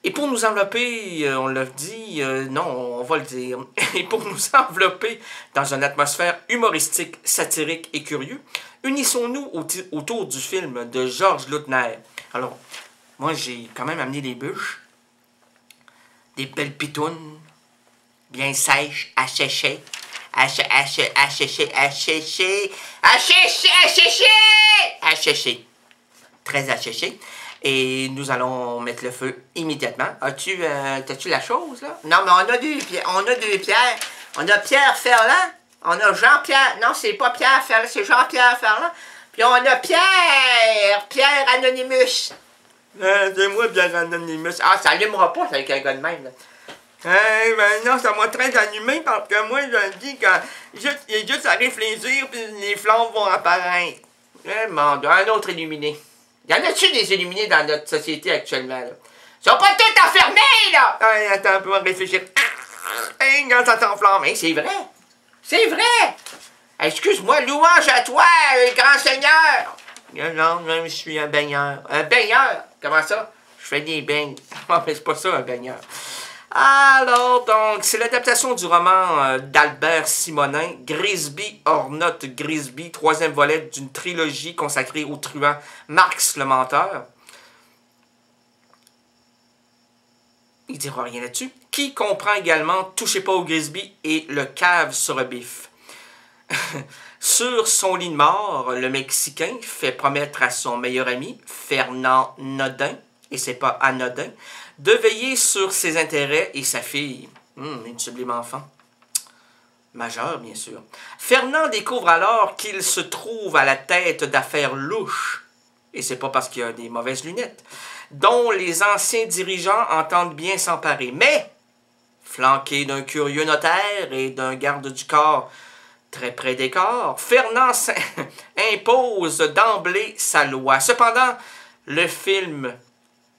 Et pour nous envelopper, on l'a dit, non, on va le dire, et pour nous envelopper dans une atmosphère humoristique, satirique et curieux, unissons-nous autour du film de Georges Lautner. Alors, moi, j'ai quand même amené des bûches, des belles pitounes, bien sèches, asséchées, asséchées, très asséchées. Et nous allons mettre le feu immédiatement. T'as-tu la chose, là? Non, mais on a deux Pierre. On a Pierre Ferland. On a Jean-Pierre. Non, c'est pas Pierre Ferland, c'est Jean-Pierre Ferland. Puis on a Pierre Anonymous. C'est moi, Pierre Anonymous. Ah, ça allumera pas avec un gars de même, là. Ben non, ça m'a très allumé parce que moi, je dis que il est juste à réfléchir puis les flammes vont apparaître. Mon Dieu, un autre illuminé. Y en a-tu des illuminés dans notre société actuellement, là? Ils sont pas tous enfermés, là! Attends un peu, on va réfléchir. Quand ça t'enflamme, c'est vrai! C'est vrai! Excuse-moi, louange à toi, grand seigneur! Non, je suis un baigneur. Un baigneur? Comment ça? Je fais des beignes. Non, mais c'est pas ça, un baigneur. Alors, donc, c'est l'adaptation du roman d'Albert Simonin, Grisby, hors note Grisby, troisième volet d'une trilogie consacrée au truand Marx le menteur. Il dira rien là-dessus. Qui comprend également Touchez pas au Grisby et Le cave sur le bif. Sur son lit de mort, le Mexicain fait promettre à son meilleur ami, Fernand Nodin, et c'est pas anodin, de veiller sur ses intérêts et sa fille. Une sublime enfant. Majeure, bien sûr. Fernand découvre alors qu'il se trouve à la tête d'affaires louches, et c'est pas parce qu'il a des mauvaises lunettes, dont les anciens dirigeants entendent bien s'emparer. Mais, flanqué d'un curieux notaire et d'un garde du corps très près des corps, Fernand impose d'emblée sa loi. Cependant, le film...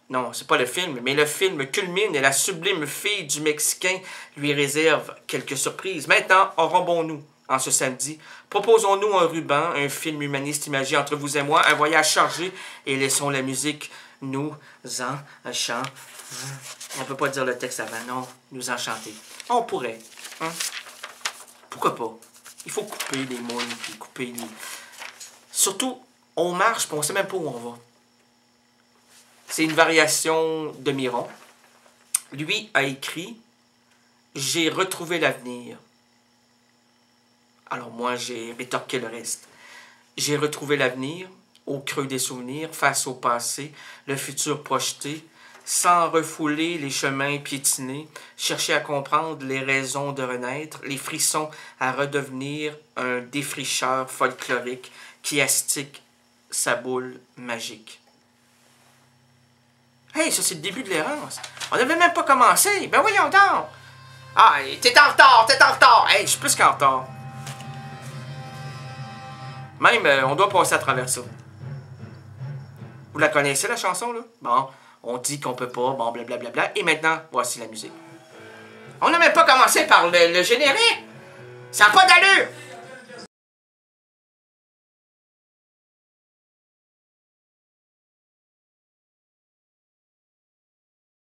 Non, c'est pas le film, mais le film culmine et la sublime fille du Mexicain lui réserve quelques surprises. Maintenant, enrobons-nous en ce samedi. Proposons-nous un ruban, un film humaniste imagé entre vous et moi, un voyage chargé, et laissons la musique nous enchanter. On ne peut pas dire le texte avant, non, nous enchanter. On pourrait. Hein? Pourquoi pas? Il faut couper les mots, puis couper les... Surtout, on marche, puis on ne sait même pas où on va. C'est une variation de Miron. Lui a écrit « J'ai retrouvé l'avenir ». Alors moi, j'ai rétorqué le reste. J'ai retrouvé l'avenir, au creux des souvenirs, face au passé, le futur projeté, sans refouler les chemins piétinés, chercher à comprendre les raisons de renaître, les frissons à redevenir un défricheur folklorique qui astique sa boule magique. Hey, ça c'est le début de l'errance. On n'avait même pas commencé. Ben voyons donc. Ah, t'es en retard. Hey, je suis plus qu'en retard. Même, on doit passer à travers ça. Vous la connaissez, la chanson, là? Bon, on dit qu'on peut pas, bon, blablabla. Et maintenant, voici la musique. On n'a même pas commencé par le générique. Ça n'a pas d'allure.